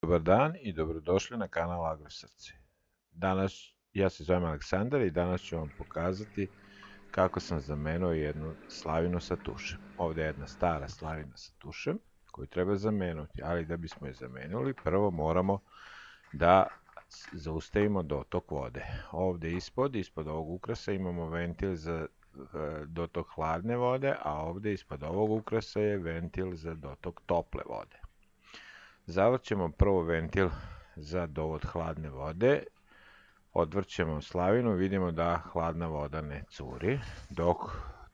Dobar dan i dobrodošli na kanal Agrosrce. Danas, ja se zovem Aleksandar i danas ću vam pokazati kako sam zamenio jednu slavinu sa tušem. Ovdje je jedna stara slavina sa tušem koju treba zameniti, ali da bismo je zamenili, prvo moramo da zaustavimo dotok vode. Ovdje ispod ovog ukrasa imamo ventil za dotok hladne vode, a ovdje ispod ovog ukrasa je ventil za dotok tople vode. Zavrćemo prvo ventil za dovod hladne vode, odvrćemo slavinu, vidimo da hladna voda ne curi, dok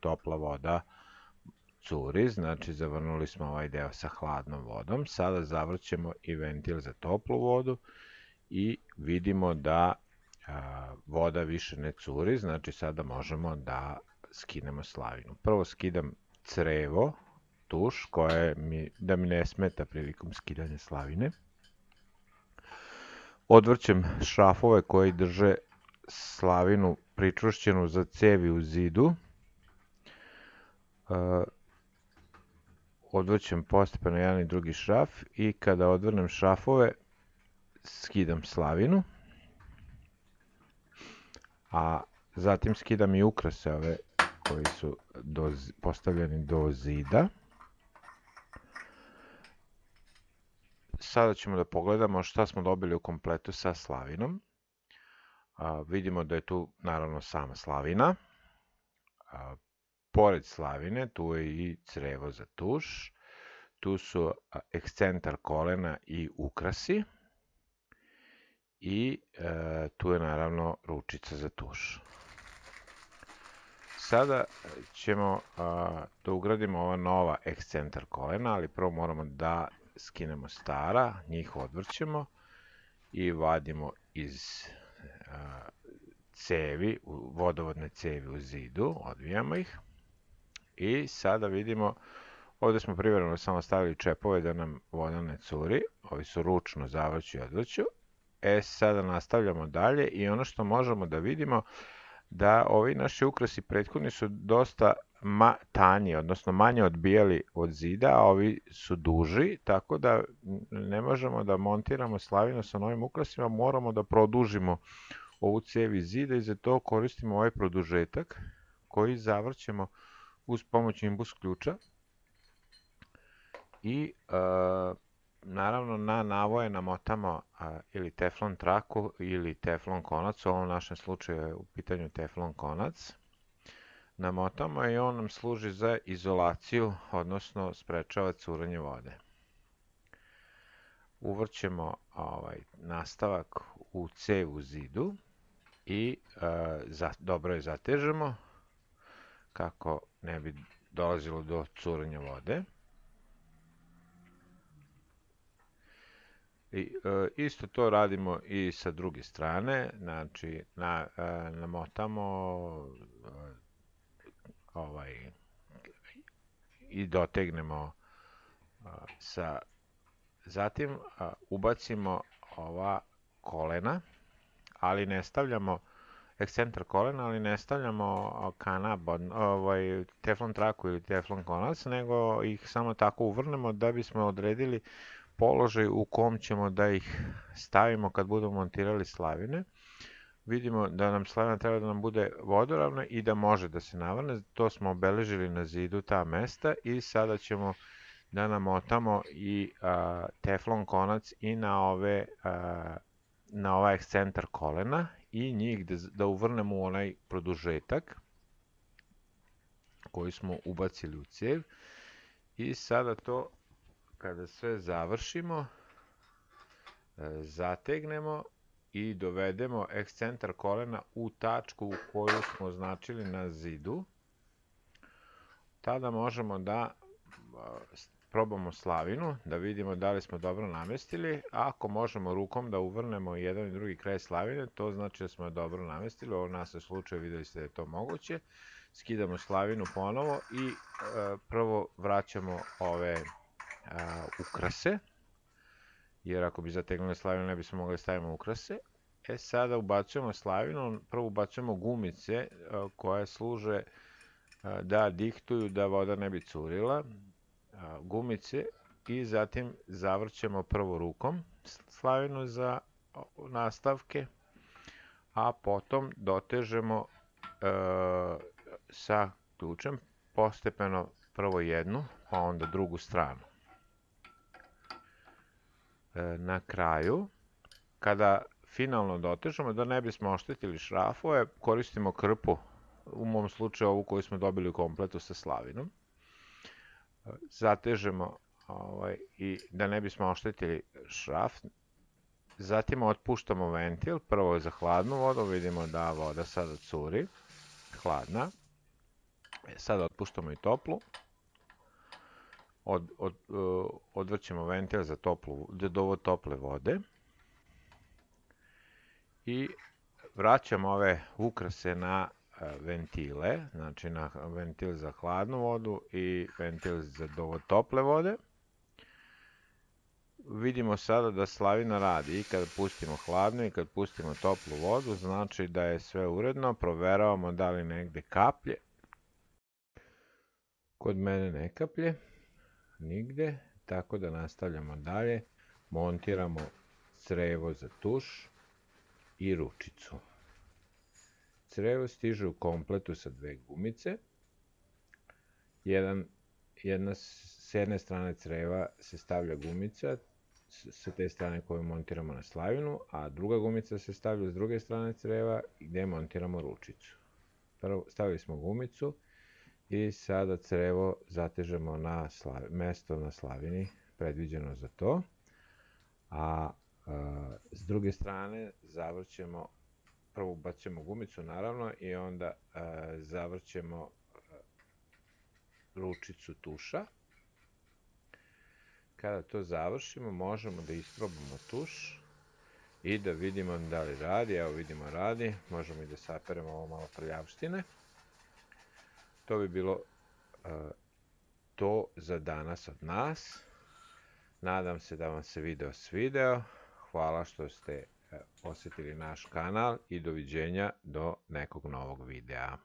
topla voda curi, znači zavrnuli smo ovaj deo sa hladnom vodom. Sada zavrćemo i ventil za toplu vodu i vidimo da voda više ne curi, znači sada možemo da skinemo slavinu. Prvo skidam crevo, tuš, da mi ne smeta prilikom skidanja slavine. Odvrćem šrafove koji drže slavinu pričvršćenu za cevi u zidu. Odvrćem postepeno jedan i drugi šraf i kada odvrnem šrafove skidam slavinu. A zatim skidam i ukrase ove koji su postavljeni do zida. Sada ćemo da pogledamo šta smo dobili u kompletu sa slavinom. Vidimo da je tu naravno sama slavina. Pored slavine tu je i crevo za tuš. Tu su ekscentar kolena i ukrasi. I tu je naravno ručica za tuš. Sada ćemo da ugradimo ova nova ekscentar kolena, ali prvo moramo da skinemo stara, njih odvrćemo i vadimo iz cevi, vodovodne cevi u zidu, odvijamo ih. I sada vidimo, ovdje smo privremeno samo stavili čepove da nam voda ne curi, ovi su ručno zavrću i odvrću. Sada nastavljamo dalje i ono što možemo da vidimo da ovi naši ukrasi prethodni su dosta tanji, odnosno manje odbijali od zida, a ovi su duži, tako da ne možemo da montiramo slavinu sa novim ukrasima, moramo da produžimo ovu cev iz zida i za to koristimo ovaj produžetak koji zavrćemo uz pomoć imbus ključa i naravno na navoje namotamo ili teflon traku ili teflon konac, u ovom našem slučaju je u pitanju teflon konac. Namotamo i on nam služi za izolaciju, odnosno sprečava curenje vode. Uvrćemo nastavak u cev u zidu i dobro je zatežemo kako ne bi dolazilo do curenja vode. Isto to radimo i sa druge strane, znači namotamo i dotegnemo zatim ubacimo ova kolena, ali ne stavljamo ekscentar kolena, ali ne stavljamo kanab, teflon traku ili teflon konac, nego ih samo tako uvrnemo da bismo odredili položaj u kom ćemo da ih stavimo kad budemo montirali slavine. Vidimo da nam slavina treba da nam bude vodoravna i da može da se navrne. To smo obeležili na zidu ta mesta i sada ćemo da namotamo i teflon konac i na ovaj ekscentar kolena i njih da uvrnemo u onaj produžetak koji smo ubacili u cev. I sada to kada sve završimo, zategnemo i dovedemo ekscentar kolena u tačku koju smo označili na zidu. Tada možemo da probamo slavinu, da vidimo da li smo dobro namestili. Ako možemo rukom da uvrnemo jedan i drugi kraj slavine, to znači da smo je dobro namestili. Ovo u našem slučaju videli ste da je to moguće. Skidamo slavinu ponovo i prvo vraćamo ove ukrase, jer ako bi zategnuli slavinu ne bismo mogli staviti ukrase. Sada ubacujemo slavinu, prvo ubacujemo gumice koje služe da diktuju da voda ne bi curila, gumice, i zatim zavrćemo prvo rukom slavinu za nastavke, a potom dotežemo sa ključem postepeno prvo jednu, pa onda drugu stranu. Na kraju, kada finalno dotežemo, da ne bismo oštetili šrafove, koristimo krpu, u mom slučaju ovu koju smo dobili u kompletu sa slavinom. Zatežemo i da ne bismo oštetili šraf, zatim otpuštamo ventil, prvo za hladnu vodu, vidimo da voda sada curi, hladna. Sada otpuštamo i toplu, odvrćemo ventil za dovod tople vode i vraćamo ove ukrase na ventile, znači na ventil za hladnu vodu i ventil za dovod tople vode. Vidimo sada da slavina radi i kad pustimo hladnu i kad pustimo toplu vodu, znači da je sve uredno, proveravamo da li negde kaplje. Kod mene ne kaplje, nigde, tako da nastavljamo dalje, montiramo crevo za tuš i ručicu. Crevo stiže u kompletu sa dve gumice. S jedne strane creva se stavlja gumica, sa te strane koju montiramo na slavinu, a druga gumica se stavlja s druge strane creva gdje montiramo ručicu. Prvo stavili smo gumicu i sada crevo zatežemo na mesto na slavini predviđeno za to, a s druge strane zavrćemo, prvo ubacimo gumicu naravno i onda zavrćemo ručicu tuša. Kada to završimo, možemo da isprobamo tuš i da vidimo da li radi. Evo vidimo radi, možemo i da saperemo ovo malo prljavštine. To bi bilo to za danas od nas. Nadam se da vam se video svideo. Hvala što ste posjetili naš kanal i doviđenja do nekog novog videa.